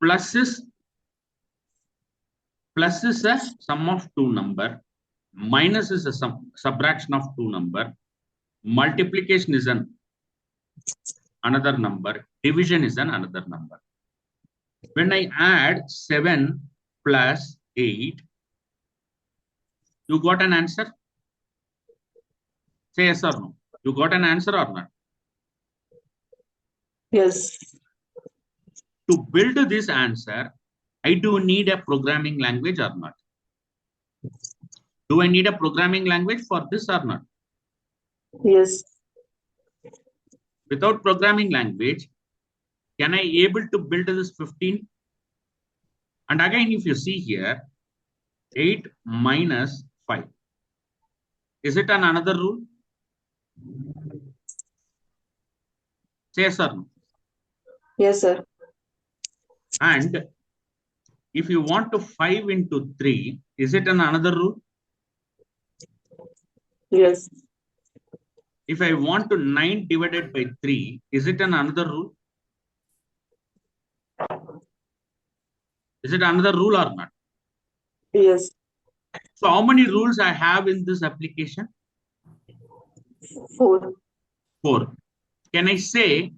plus is a sum of two number, minus is a subtraction of two number, multiplication is another number, division is another number. When I add 7 plus 8, you got an answer? Say yes or no. You got an answer or not? Yes. To build this answer, I do need a programming language or not? Do I need a programming language for this or not? Yes. Without programming language, can I able to build this 15? And again, if you see here, 8 minus 5. Is it another rule? Say yes or no. Yes, sir. And if you want to 5 into 3, is it another rule? Yes. If I want to 9 divided by 3, is it another rule? Is it another rule or not? Yes. So how many rules I have in this application? 4. 4. Can I say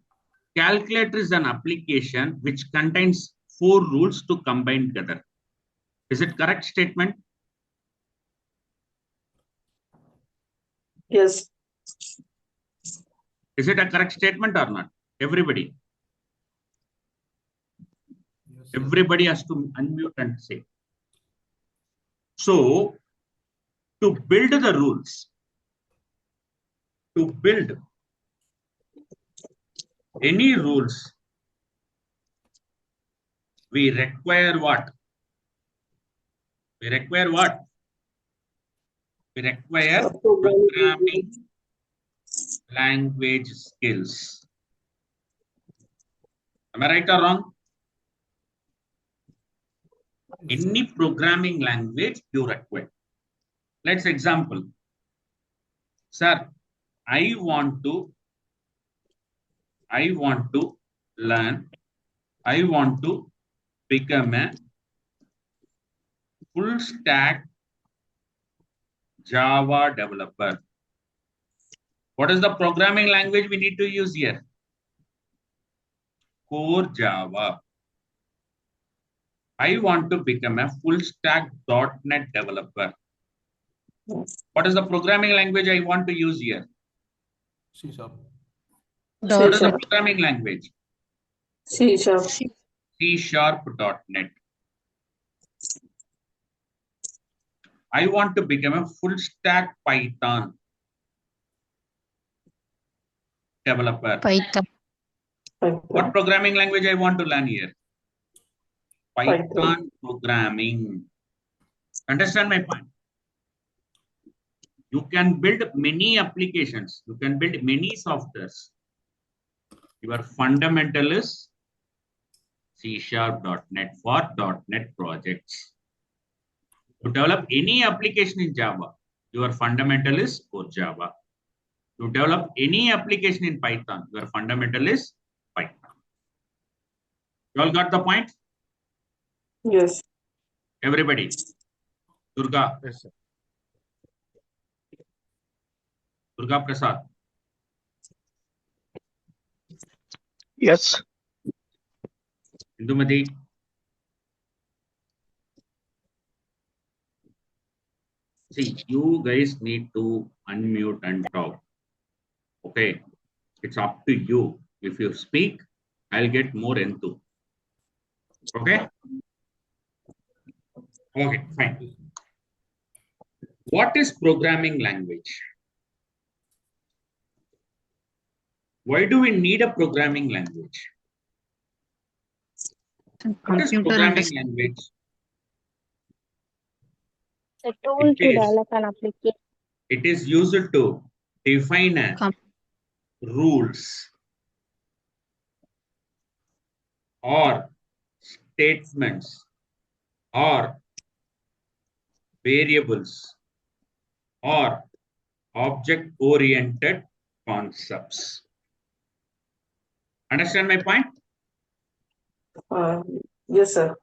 calculator is an application which contains 4 rules to combine together? Is it correct statement? Yes. Is it a correct statement or not? Everybody. Yes, Everybody has to unmute and say. So, to build the rules, to build any rules, we require what? We require what? We require programming language skills. Am I right or wrong? Any programming language you require. Let's example. Sir, I want to learn, I want to become a full stack Java developer. What is the programming language we need to use here? Core Java. I want to become a full stack .NET developer. What is the programming language I want to use here? C#. What is the programming language? C#. C#.NET. I want to become a full stack Python developer. Python. What programming language I want to learn here? Python programming. Understand my point? You can build many applications. You can build many softwares. Your fundamental is C#.NET for .NET projects. To develop any application in Java, your fundamental is Core Java. To develop any application in Python, your fundamental is Python. You all got the point? Yes. Everybody. Durga. Yes, sir. Durga Prasad. Yes. Indumati. See, you guys need to unmute and talk. Okay. It's up to you. If you speak, I'll get more into. Okay? Okay, fine. What is programming language? Why do we need a programming language? What is programming language? The tool to develop an application. It is used to define rules or statements or variables or object-oriented concepts. Understand my point? Yes, sir.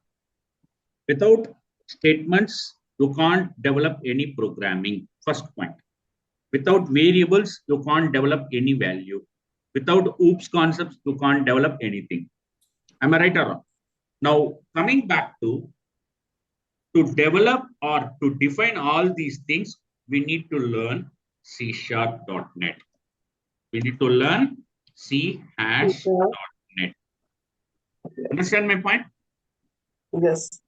Without statements, you can't develop any programming. First point. Without variables, you can't develop any value. Without OOPS concepts, you can't develop anything. Am I right or wrong? Now, coming back to develop or to define all these things, we need to learn C#.NET. We need to learn C#.NET. Understand my point? Yes.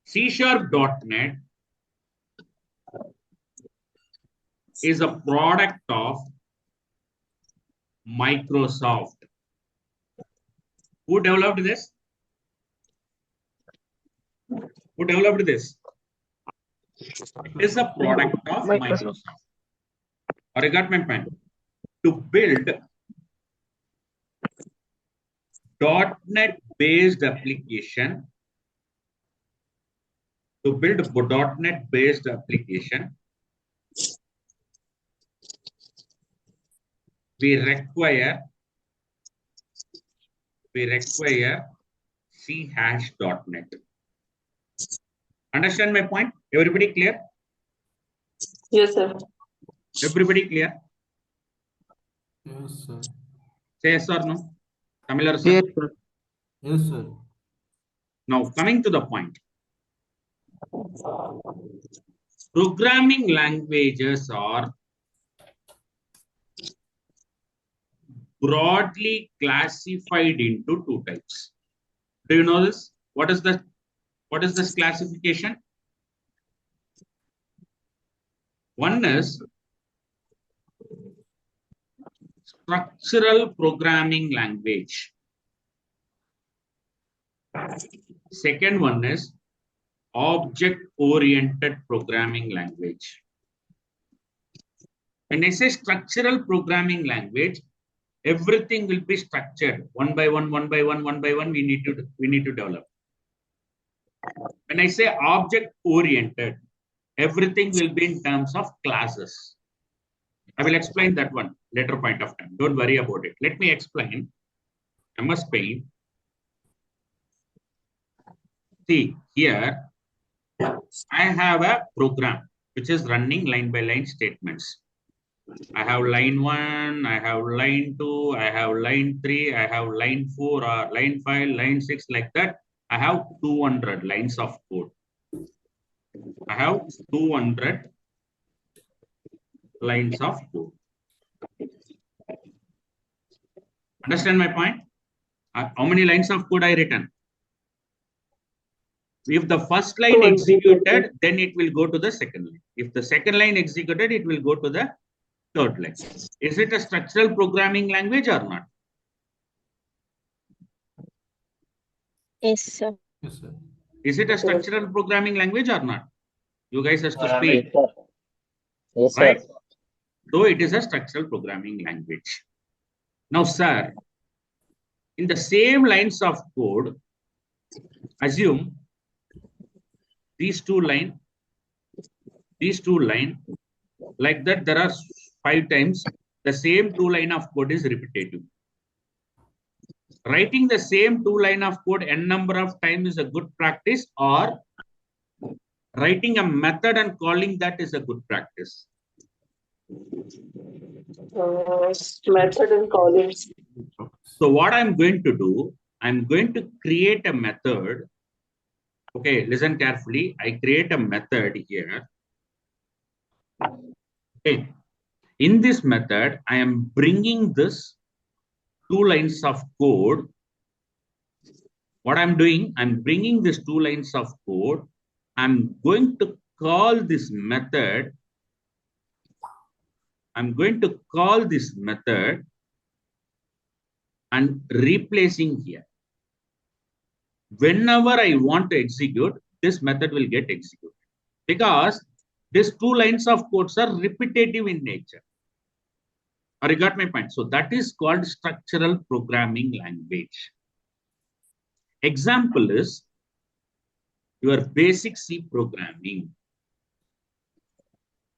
C#.NET is a product of Microsoft. Who developed this? Who developed this? It is a product of Microsoft. Or I got my point. To build .NET based application, .NET based application, we require C#.NET. Understand my point? Everybody clear? Yes, sir. Everybody clear? Yes, sir. Say yes or no? Tamil or Yes, sir? sir. Yes, sir. Now coming to the point. Programming languages are broadly classified into two types. Do you know this? What is this classification? One is structural programming language. Second one is object-oriented programming language. When I say structural programming language, everything will be structured one by one. We need to develop. When I say object-oriented, everything will be in terms of classes. I will explain that one later point of time. Don't worry about it. Let me explain. MS Paint. See, here I have a program which is running line by line statements. I have line 1, I have line 2, I have line 3, I have line 4 or line 5, line 6, like that. I have 200 lines of code. I have 200 lines of code. Understand my point? How many lines of code I written? If the first line executed, then it will go to the second line. If the second line executed, it will go to the third line. Is it a structural programming language or not? Yes, sir. Yes, sir. Is it a structural programming language or not? You guys have to speak. Yes, sir. Right? So it is a structural programming language. Now, sir, in the same lines of code, assume these two lines, like that there are 5 times the same 2 line of code is repetitive. Writing the same 2 line of code n number of times is a good practice, or writing a method and calling that is a good practice? Method and calling. So what I'm going to do, I'm going to create a method. Okay, listen carefully. I create a method here. Okay. In this method, I am bringing this 2 lines of code. What I'm doing, I'm bringing this 2 lines of code. I'm going to call this method. I'm going to call this method and replacing here. Whenever I want to execute, this method will get executed because these 2 lines of codes are repetitive in nature. Or you got my point? So that is called structural programming language. Example is your basic C programming.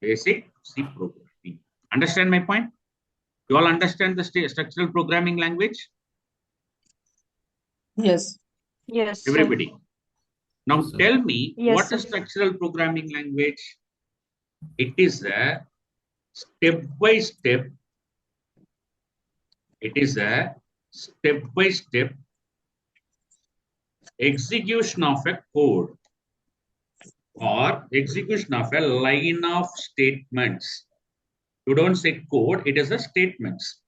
Basic C programming. Understand my point? You all understand the structural programming language? Yes. Yes, sir. Everybody. Now Yes, sir. tell me, Yes, what sir. is structural programming language? It is a step-by-step. It is a step-by-step execution of a code or execution of a line of statements. You don't say code, it is a statements.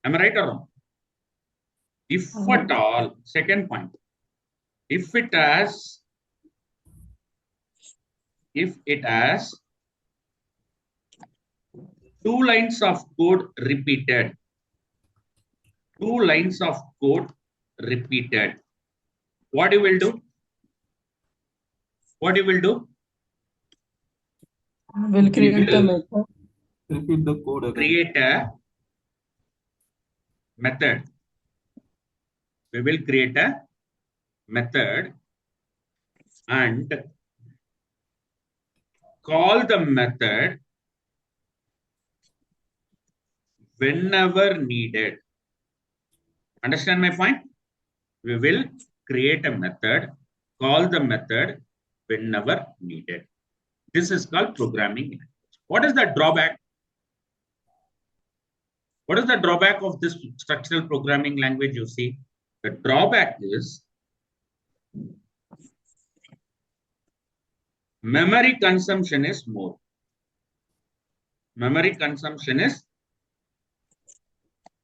Am I right or wrong? If at all, second point, if it has two lines of code repeated, what you will do? What you will do? We'll create a method. Repeat the code again. Create a method. We will create a method and call the method whenever needed. Understand my point? We will create a method, call the method whenever needed. This is called programming language. What is the drawback? What is the drawback of this structural programming language you see? The drawback is memory consumption is more. Memory consumption is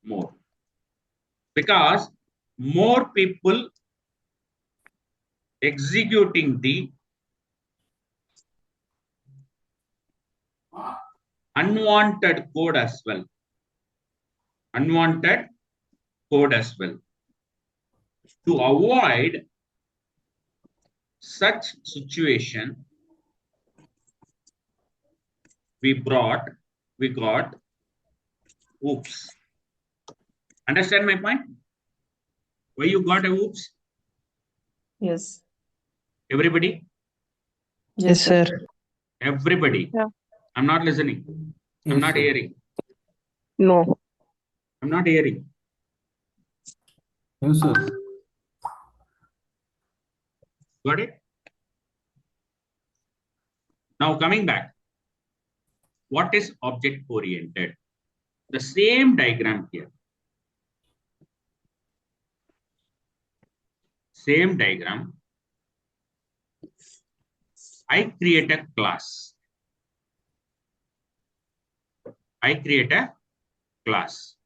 more. Because more people executing the unwanted code as well. Unwanted code as well. To avoid such situation, we got oops. Understand my point? Why you got a oops? Yes. Everybody? Yes, sir. Everybody. Yeah. I'm not listening. I'm Yes, not sir. hearing. No. I'm not hearing. Yes, sir. Got it? Now coming back. What is object oriented? The same diagram here. Same diagram. I create a class. I create a class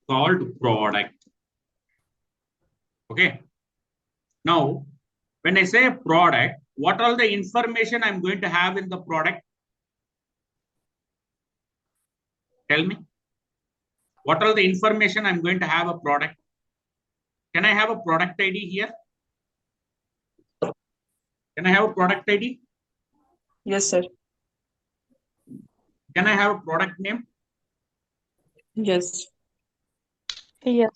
called product. Okay. Now, when I say product, what all the information I'm going to have in the product? Tell me. What all the information I'm going to have a product? Can I have a product ID here? Can I have a product ID? Yes, sir. Can I have a product name? Yes. Yes.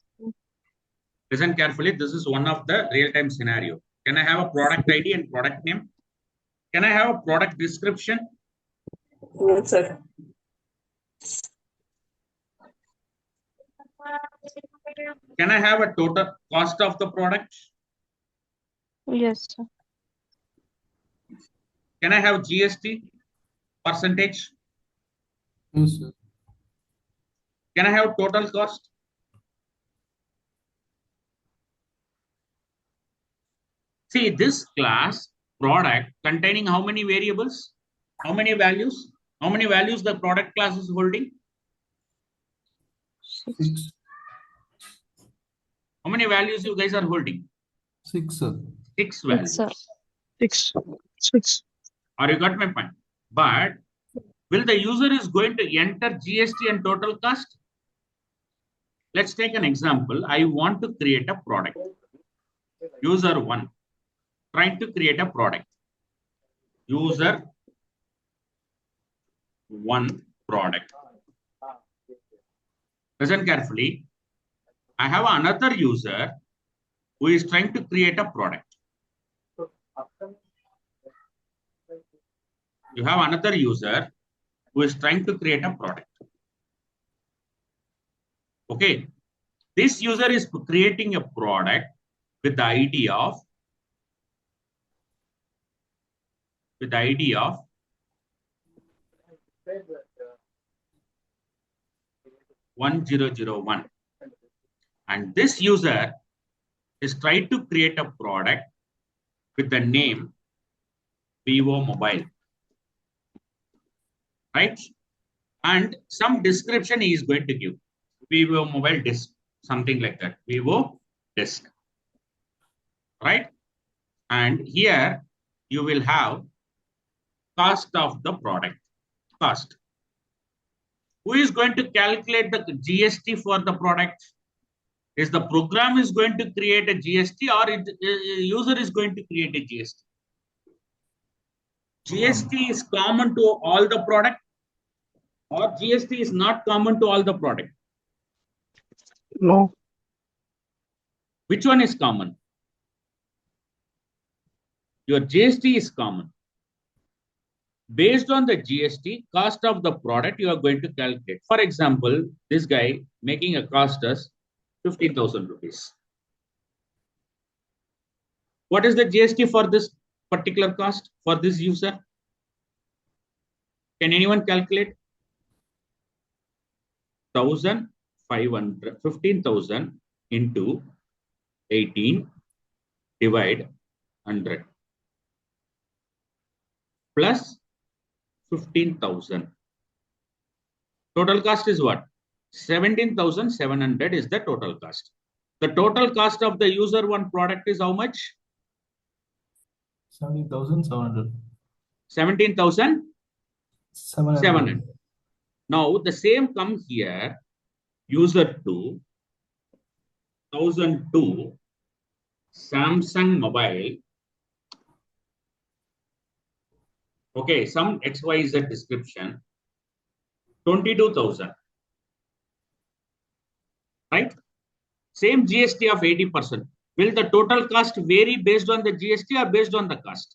Listen carefully. This is one of the real-time scenario. Can I have a product ID and product name? Can I have a product description? Yes, sir. Can I have a total cost of the product? Yes, sir. Can I have GST percentage? Yes, sir. Can I have total cost? See, this class product containing how many variables? How many values? How many values the product class is holding? 6. How many values you guys are holding? 6, sir. 6 values. Sir. 6. 6. Or you got my point? But will the user is going to enter GST and total cost? Let's take an example. I want to create a product. User 1 trying to create a product. User 1 product. Listen carefully. I have another user who is trying to create a product. You have another user who is trying to create a product. Okay. This user is creating a product with the ID of 1001, and this user is trying to create a product with the name Vivo Mobile, right? And some description he is going to give. Vivo Mobile Disk, something like that. Vivo Disk, right? And here you will have cost of the product. Cost. Who is going to calculate the GST for the product? Is the program is going to create a GST, or user is going to create a GST? GST is common to all the product, or GST is not common to all the product? No. Which one is common? Your GST is common. Based on the GST, cost of the product you are going to calculate. For example, this guy making a cost as 15,000 rupees. What is the GST for this particular cost for this user? Can anyone calculate? 15,000 into 18 divide 100 plus 15,000. Total cost is what? 17,700 is the total cost. The total cost of the user one product is how much? 17,700. 17,700. Now the same comes here. User 2, 1002, Samsung mobile. Okay, some XYZ description. 22,000. Right? Same GST of 80%. Will the total cost vary based on the GST or based on the cost?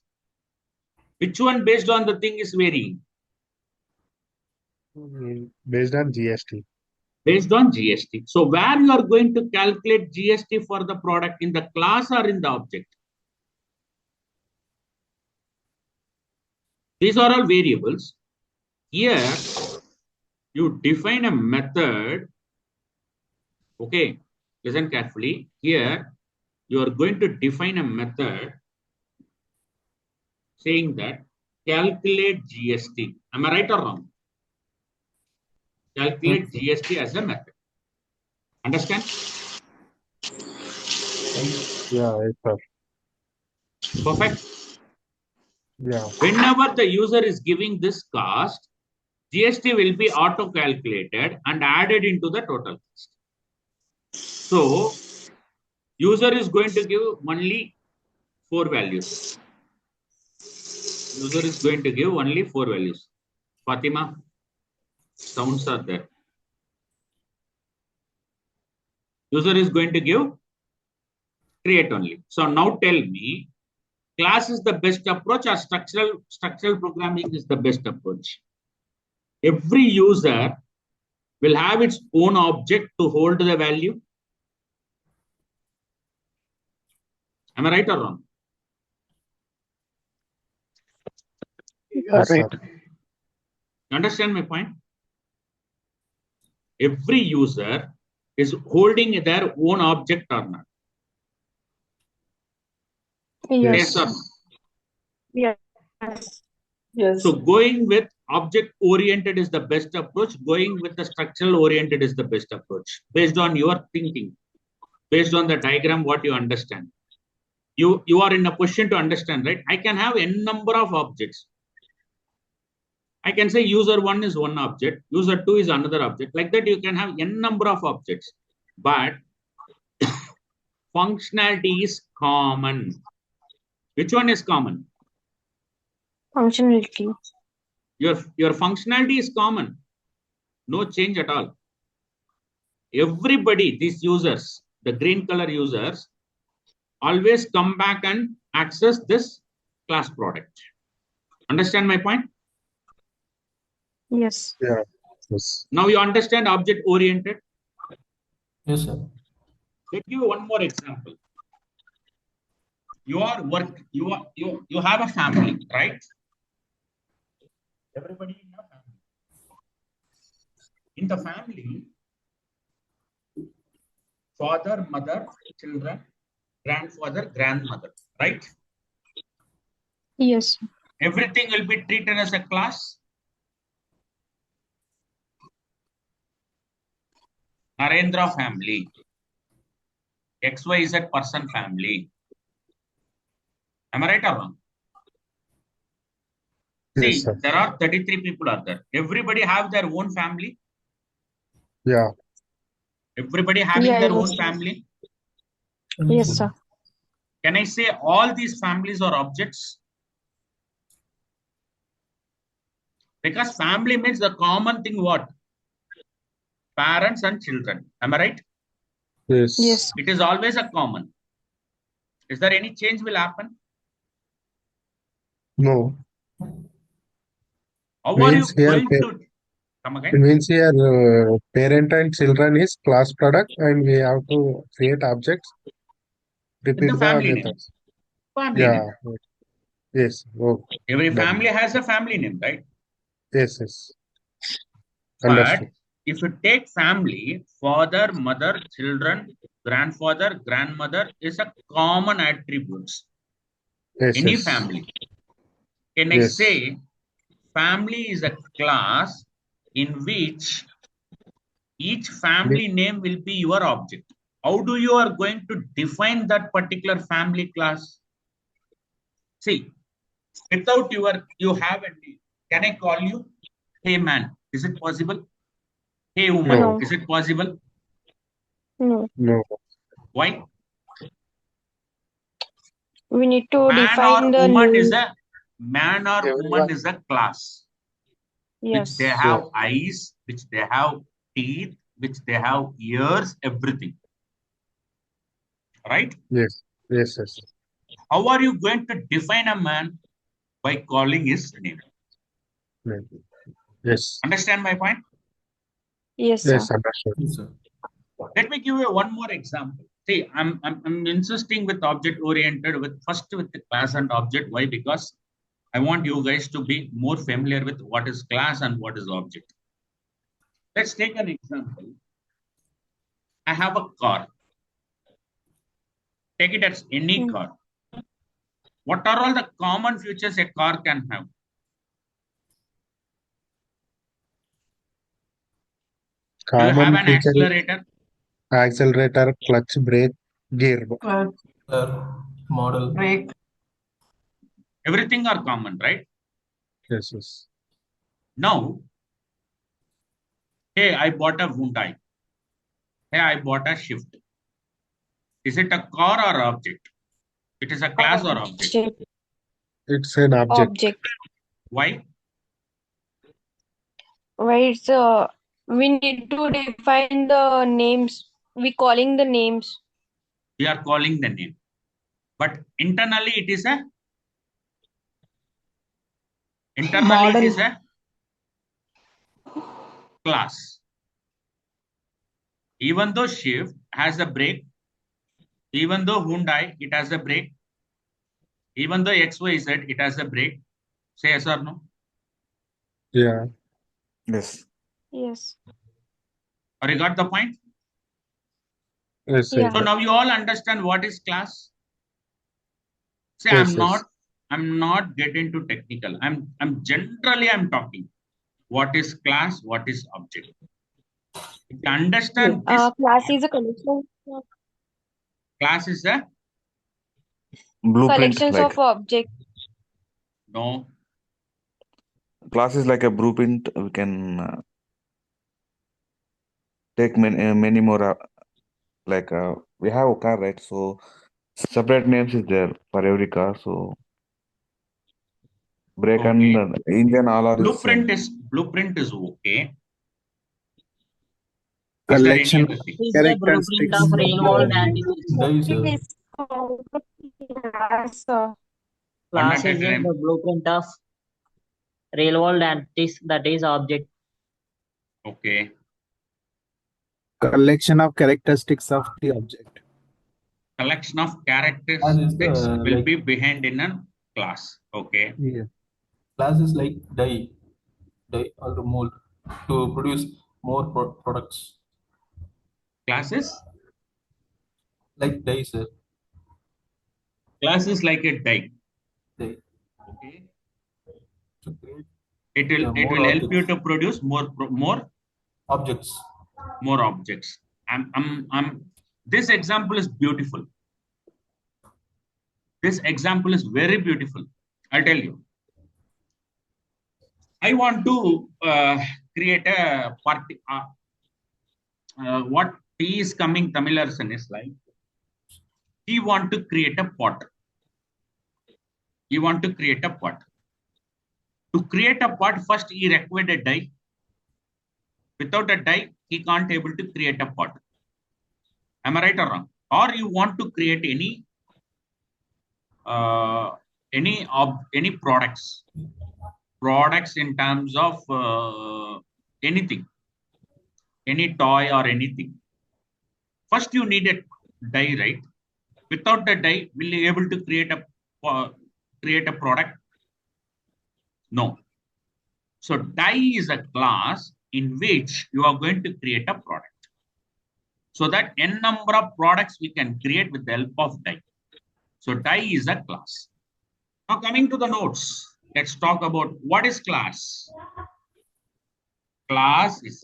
Which one based on the thing is varying? Based on GST. Based on GST. So where you are going to calculate GST for the product, in the class or in the object? These are all variables. Here you define a method. Okay, listen carefully. Here you are going to define a method saying that calculate GST. Am I right or wrong? Calculate GST as a method. Understand? Yeah, yes, sir. Perfect. Yeah. Whenever the user is giving this cost, GST will be auto calculated and added into the total cost. So user is going to give only 4 values. User is going to give only 4 values. Fatima, sounds are there. User is going to give create only. So now tell me, class is the best approach or structural programming is the best approach? Every user will have its own object to hold the value. Am I right or wrong? Yes, Right. sir. You understand my point? Every user is holding their own object or not? Yes Yes. or no? Yes. Yes. So going with object oriented is the best approach. Going with the structural oriented is the best approach. Based on your thinking, based on the diagram, what you understand. You are in a position to understand, right? I can have n number of objects. I can say user 1 is one object, user 2 is another object. Like that, you can have n number of objects. But functionality is common. Which one is common? Functionality. Your functionality is common. No change at all. Everybody, these users, the green color users, always come back and access this class product. Understand my point? Yes. Yeah. Yes. Now you understand object oriented. Yes, sir. Let me give you one more example. You have a family, right? Everybody in a family. In the family, father, mother, children, grandfather, grandmother, right? Yes. Everything will be treated as a class. Narendra family, XYZ person family. Am I right or wrong? Yes, See, sir. there are 33 people are there. Everybody have their own family. Yeah. Everybody having Yeah, their yes. own family. Yes, sir. Can I say all these families are objects? Because family means the common thing what? Parents and children. Am I right? Yes. Yes. It is always a common. Is there any change will happen? No. How are Means you here, going to come it again? means here parent and children is class product, and we have to create objects. With Repeat the the family name. methods. Family Yeah. name. Yes. Oh, Every done. family has a family name, right? Yes. Yes. But Understood. if you take family, father, mother, children, grandfather, grandmother is a common attributes. Yes. Any Yes. family. Can I Yes. say family is a class in which each family name will be your object? How do you are going to define that particular family class? See, without you have a name. Can I call you, hey man? Is it possible? Hey woman, No. No. is it possible? No. No. Why? We need to Man define or the woman is name. a man or woman Everyone. is a class which they Yes. have Yeah. eyes, which they have teeth, which they have ears, everything. Right? Yes. Yes. Yes. How are you going to define a man? By calling his name. Yes. Understand my point? Yes, sir. Yes. Understood. Yes, sir. Let me give you one more example. See, I'm insisting with object oriented with the class and object. Why? Because I want you guys to be more familiar with what is class and what is object. Let's take an example. I have a car. Take it as any car. What are all the common features a car can have? Do you have Common an feature: accelerator? accelerator, clutch, brake, gear. Sir, model. Break. Everything are common, right? Yes. Yes. Now, hey, I bought a Hyundai. Hey, I bought a Shift. Is it a car or object? It is a class or object. Object. It's an object. Object. Why? Where it's we need to define the names. We calling the names. We are calling the name. But internally it is a class. Even though Shift has a brake, even though Hyundai it has a brake, even though XYZ it has a brake. Say yes or no? Yeah. Yes. Yes. Or you got the point? Yes. Yeah. So now you all understand what is class. Say Yes. I'm not getting to technical. I'm generally talking. What is class? What is object? If you understand this, Class is a collection. class is a Blueprint, Collections like of objects. no. class is like a blueprint. We can take many more. We have a car, right? So separate names is there for every car. So brake and Okay. engine all are the same. Blueprint is okay. Is there any Collection other thing? is the blueprint of real world entities. Hyundai, sir. It is called class. One Class at a is time. the blueprint of real world entities, that is object. Okay. Collection of characteristics of the object. Collection of Class is characteristics will like be behind in a class. Okay. Yeah. class is like dye or the mold to produce more products. Classes? Like dye, sir. Class is like a die. Dye Okay. to create It more will help you objects. to produce Objects. more objects. This example is beautiful. This example is very beautiful. I'll tell you. I want to create a party. What he is coming Tamil version is like. He want to create a pot. He want to create a pot. To create a pot, first he required a die. Without a die, he can't able to create a pot. Am I right or wrong? Or you want to create uh, any products in terms of anything, any toy or anything. First, you need a die, right? Without the die, will you able to create a product? No. So die is a class in which you are going to create a product. So that n number of products we can create with the help of die. So die is a class. Now coming to the notes, let's talk about what is class. Class is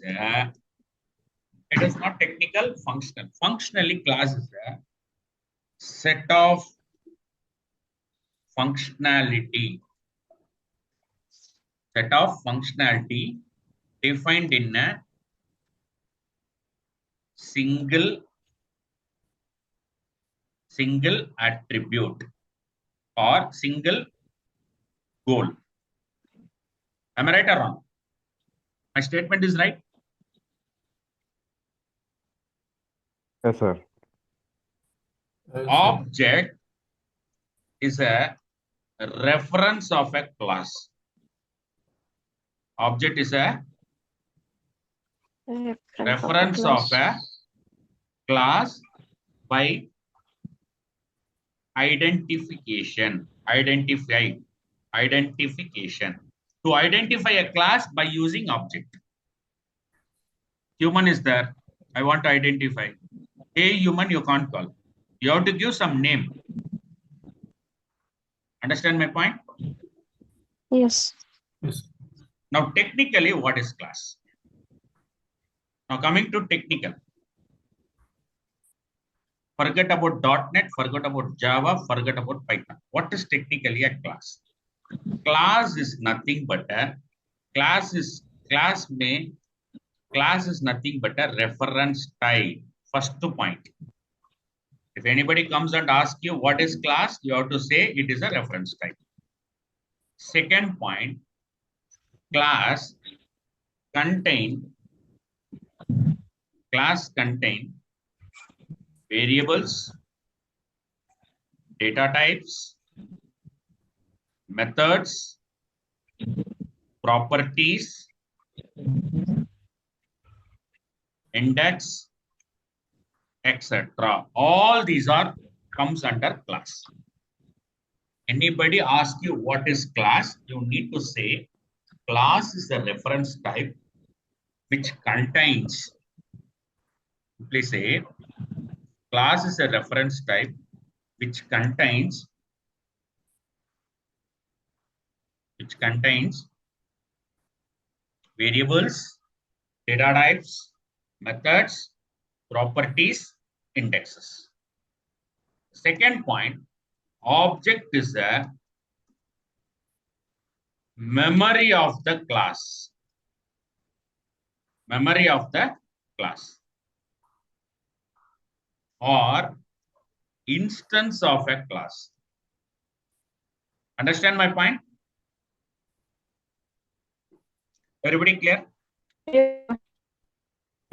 it is not technical, functional. Functionally, class is a set of functionality defined in a single attribute or single goal. Am I right or wrong? My statement is right. Yes, sir. Object is a reference of a class. Object is a reference of a class by identification. To identify a class by using object. Human is there. I want to identify. Hey, human, you can't call. You have to give some name. Understand my point? Yes. Yes. Now, technically, what is class? Now, coming to technical. Forget about .NET, forget about Java, forget about Python. What is technically a class? Class is nothing but a class is nothing but a reference type. First point. If anybody comes and asks you what is class, you have to say it is a reference type. Second point, class contain variables, data types, methods, properties, index, etc. All these comes under class. Anybody ask you what is class, you need to say class is a reference type which contains, please say, class is a reference type which contains variables, data types, methods, properties, indexes. Second point, object is a memory of the class. Or instance of a class. Understand my point? Everybody clear? Yeah.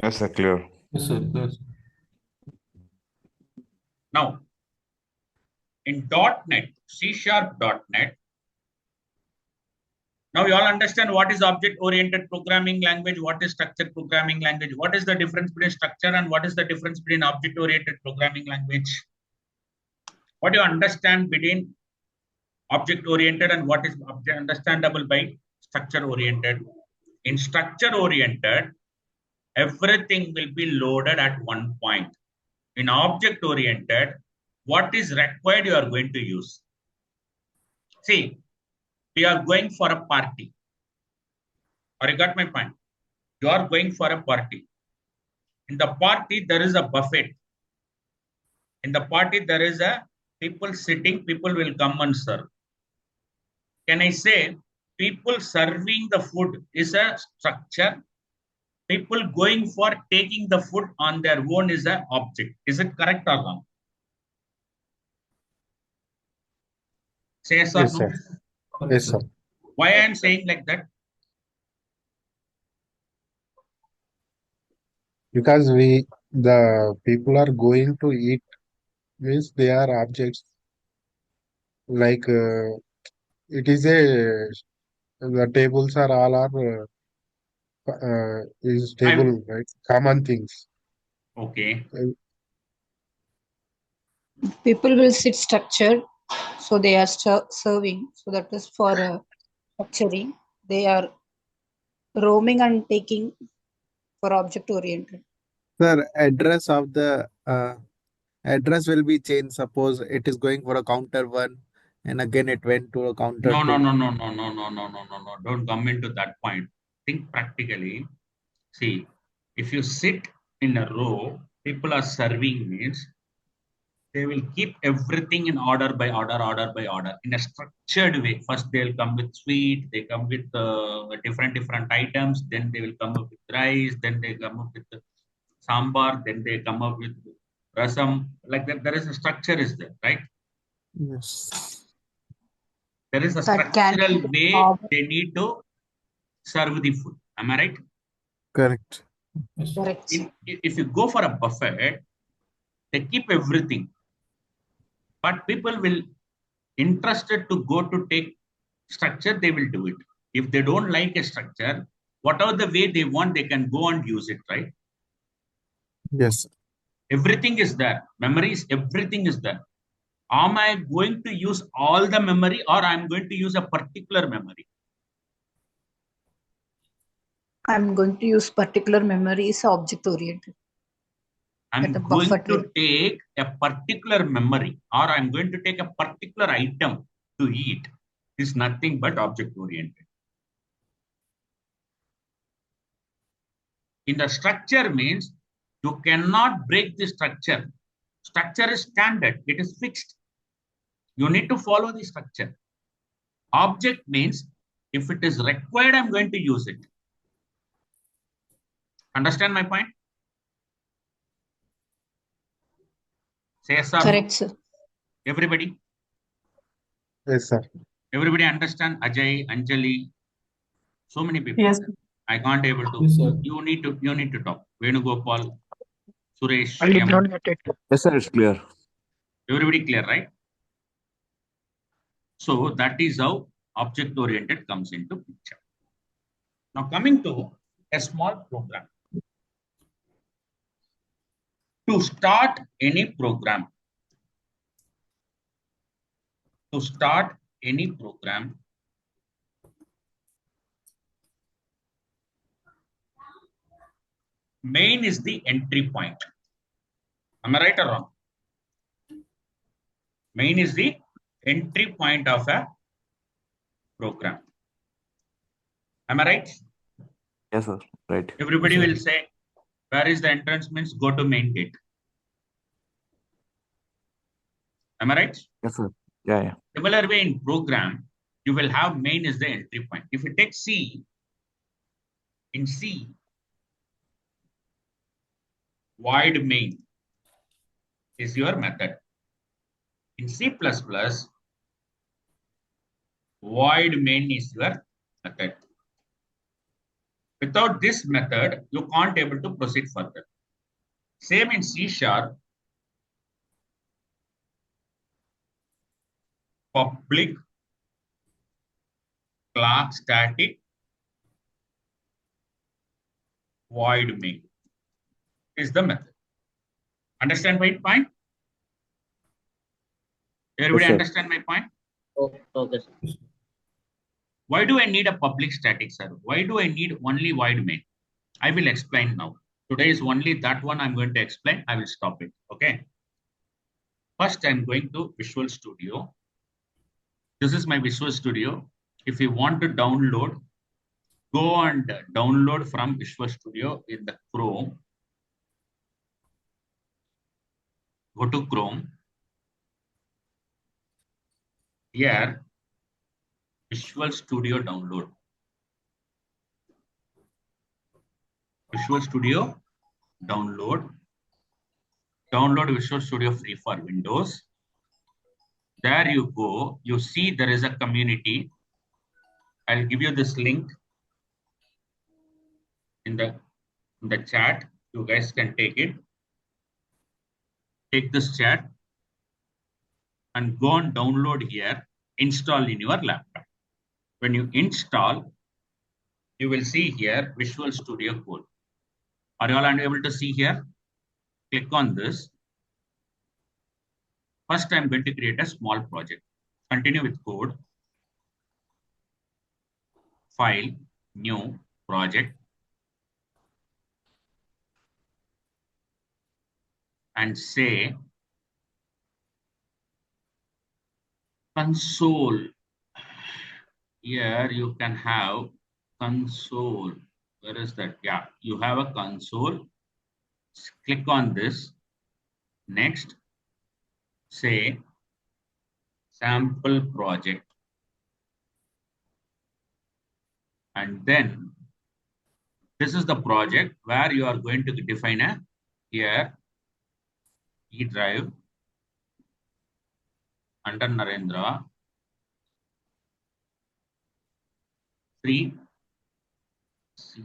Yes, sir. Clear. Yes, sir. Yes. Now, in .NET, C#.NET, now you all understand what is object-oriented programming language, what is structured programming language, what is the difference between structure and what is the difference between object-oriented programming language? What do you understand between object oriented and what is understandable by structure oriented? In structure oriented, everything will be loaded at one point. In object oriented, what is required you are going to use. See, we are going for a party. Or you got my point? You are going for a party. In the party, there is a buffet. In the party, there is a people sitting, people will come and serve. Can I say people serving the food is a structure? People going for taking the food on their own is an object. Is it correct or wrong? Say yes or Yes, no? sir. Yes, sir. Why I am saying like that? Because the people are going to eat means they are objects. Like it is the tables are all are is table, right? Common things. Okay. People will sit structured, so they are serving. So that is for structuring. They are roaming and taking for object oriented. Sir, address of the address will be changed. Suppose it is going for a counter one, and again it went to a counter No, no, two. no, no, no, no, no, no, no, no, no. Don't come into that point. Think practically. See, if you sit in a row, people are serving means they will keep everything in order by order, order by order, in a structured way. First, they'll come with sweet, they come with different items, then they will come up with rice, then they come up with sambar, then they come up with rasam. Like that, there is a structure, is there, right? Yes. There is a That can structural be way they need to serve the food. Am I right? Correct. correct. If you go for a buffet, they keep everything, but people will interested to go to take structure, they will do it. If they don't like a structure, whatever the way they want, they can go and use it, right? Yes. Everything is there. Memories, everything is there. Am I going to use all the memory or I'm going to use a particular memory? I'm going to use particular memory is object oriented. I'm At a going buffet to way. take a particular memory or I'm going to take a particular item to eat is nothing but object oriented. In the structure means you cannot break the structure. Structure is standard, it is fixed. You need to follow the structure. Object means if it is required, I'm going to use it. Understand my point? Say yes or no? Correct, sir. Everybody? Yes, sir. Everybody understand? Ajay, Anjali, so many people. Yes. I can't able to. Yes, sir. You need to talk. Venugopal, Suresh, I did Yaman. not get it. Yes, sir, it's clear. Everybody clear, right? So that is how object oriented comes into picture. Now coming to a small program. To start any program, main is the entry point. Am I right or wrong? Main is the entry point of a program. Am I right? Yes, sir. Right. Everybody Yes, sir. will say, where is the entrance means go to main gate. Am I right? Yes, sir. Yeah, yeah. Similar way in program, you will have main is the entry point. If you take C, in C, void main is your method. In C++, void main is your method. Without this method, you can't able to proceed further. Same in C#, public class static void main is the method. Understand my point? Everybody sir. understand my point? Okay, sir. Why do I need a public static, sir? Why do I need only void main? I will explain now. Today is only that one I'm going to explain. I will stop it. Okay. First, I'm going to Visual Studio. This is my Visual Studio. If you want to download, go and download from Visual Studio in the Chrome. Go to Chrome. Here, Visual Studio download. Visual Studio download. Download Visual Studio free for Windows. There you go. You see there is a community. I'll give you this link in the chat. You guys can take it. Take this chat and go and download here. Install in your laptop. When you install, you will see here Visual Studio Code. Are you all able to see here? Click on this. First, I'm going to create a small project. Continue with code. File, new, project. And say console. Here you can have console. Where is that? Yeah, you have a console. Click on this. Next, say sample project. And then this is the project where you are going to define a here E drive under Narendra 3 C#.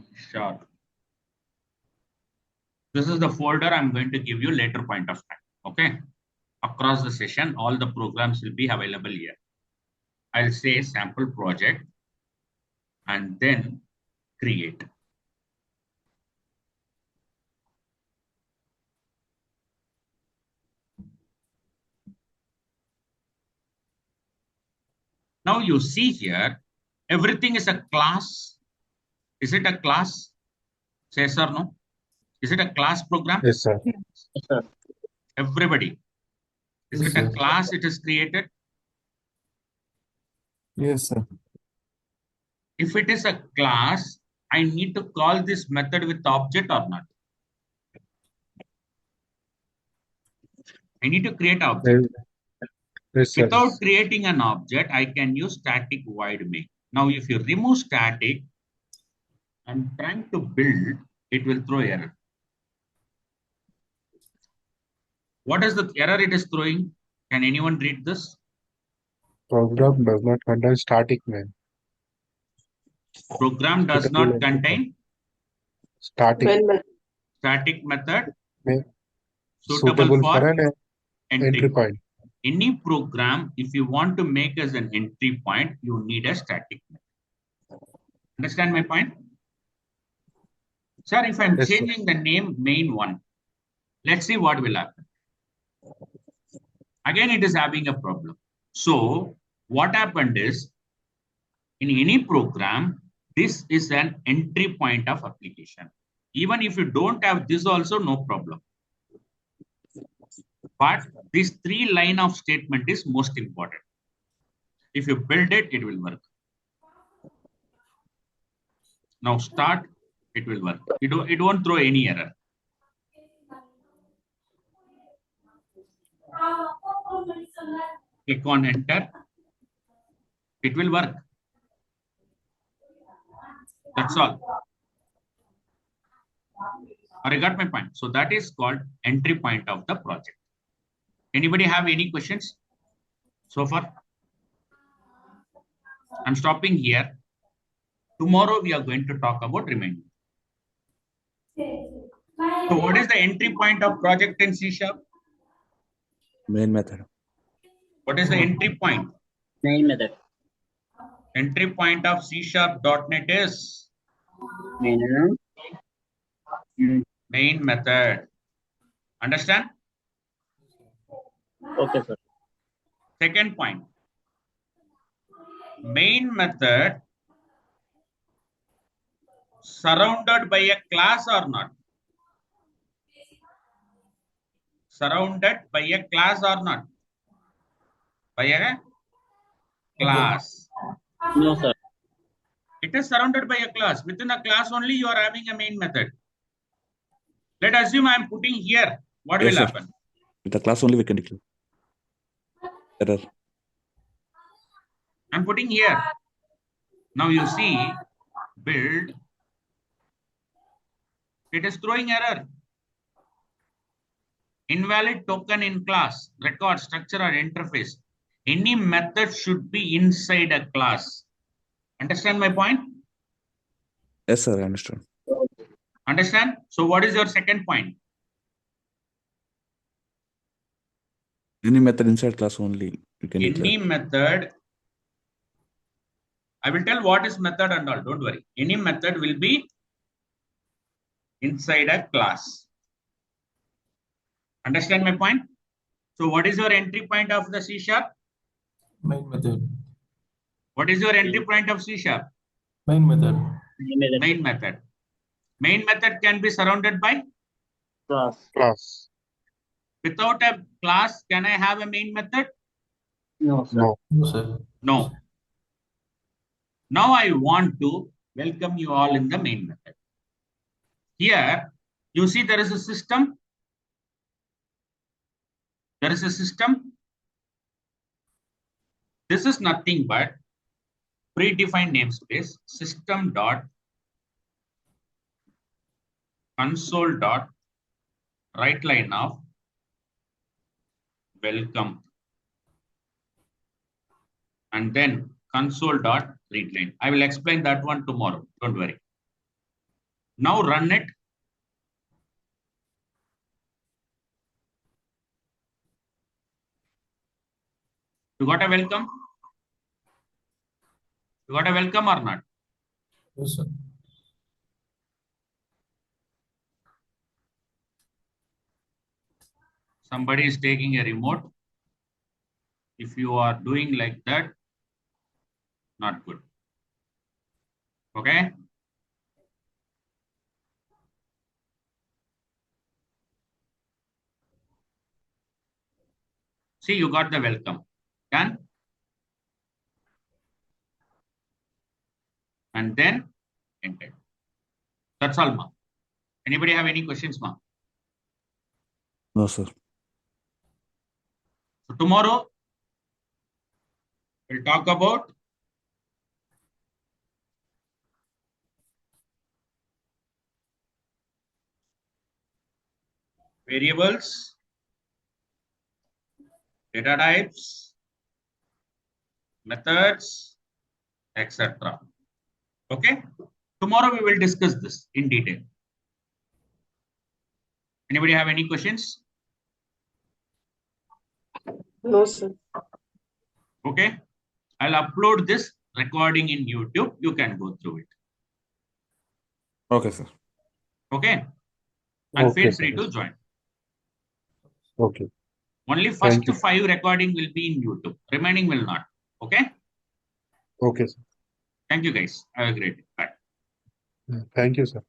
This is the folder I'm going to give you later point of time. Okay. Across the session, all the programs will be available here. I'll say sample project and then create. Now you see here, everything is a class. Is it a class? Yes or no? Is it a class program? Yes, sir. Yes, sir. Everybody. Is Yes, it a sir. class it is created? Yes, sir. If it is a class, I need to call this method with object or not? I need to create object. Yes, sir. Without creating an object, I can use static void main. Now, if you remove static and trying to build, it will throw error. What is the error it is throwing? Can anyone read this? Program does not contain static main. Program does Suitable not entry point. contain Static static method main suitable for an entry point. point. Any program, if you want to make as an entry point, you need a static method. Understand my point? Sir, if I'm Yes, sir. changing the name main1, let's see what will happen. Again, it is having a problem. So what happened is, in any program, this is an entry point of application. Even if you don't have this also, no problem. But this 3 line of statement is most important. If you build it, it will work. Now start, it will work. It won't throw any error. Click on enter. It will work. That's all. I got my point. So that is called entry point of the project. Anybody have any questions so far? I'm stopping here. Tomorrow we are going to talk about remaining. So what is the entry point of project in C#? Main method. What is the entry point? Main method. Entry point of C#.NET is Main. main method. Understand? Okay, sir. Second point. Main method surrounded by a class or not? Surrounded by a class or not? By a class. No, sir. It is surrounded by a class. Within a class only you are having a main method. Let us assume I am putting here. What Yes, will sir. happen? With the class only we can declare. Error. I am putting here. Now you see, build. It is throwing error. Invalid token in class, record, structure, or interface. Any method should be inside a class. Understand my point? Yes, sir, I understand. Understand? So what is your second point? Any method inside class only you can declare. Any method, I will tell what is method and all, don't worry. Any method will be inside a class. Understand my point? So what is your entry point of the C#? Main method. What is your entry point of C#? Main method. Main method. Main method can be surrounded by Class. Without a class, can I have a main method? No, sir. No. No, sir. No. Now I want to welcome you all in the main method. Here, you see there is a system. There is a system. This is nothing but predefined namespace system dot console dot right line of welcome, and then console dot read line. I will explain that one tomorrow. Don't worry. Now run it. You got a welcome? You got a welcome or not? Yes, sir. Somebody is taking a remote. If you are doing like that, not good. Okay? See, you got the welcome. Done? And then enter. That's all, ma. Anybody have any questions, ma? No, sir. So tomorrow, we'll talk about variables, data types, methods, etc. Okay? Tomorrow we will discuss this in detail. Anybody have any questions? No, sir. Okay? I'll upload this recording in YouTube. You can go through it. Okay, sir. Okay? And Okay, feel sir. free to join. Okay. Only first Thank you. 5 recording will be in YouTube. Remaining will not. Okay? Okay, sir. Thank you, guys. Have a great day. Bye. Thank you, sir.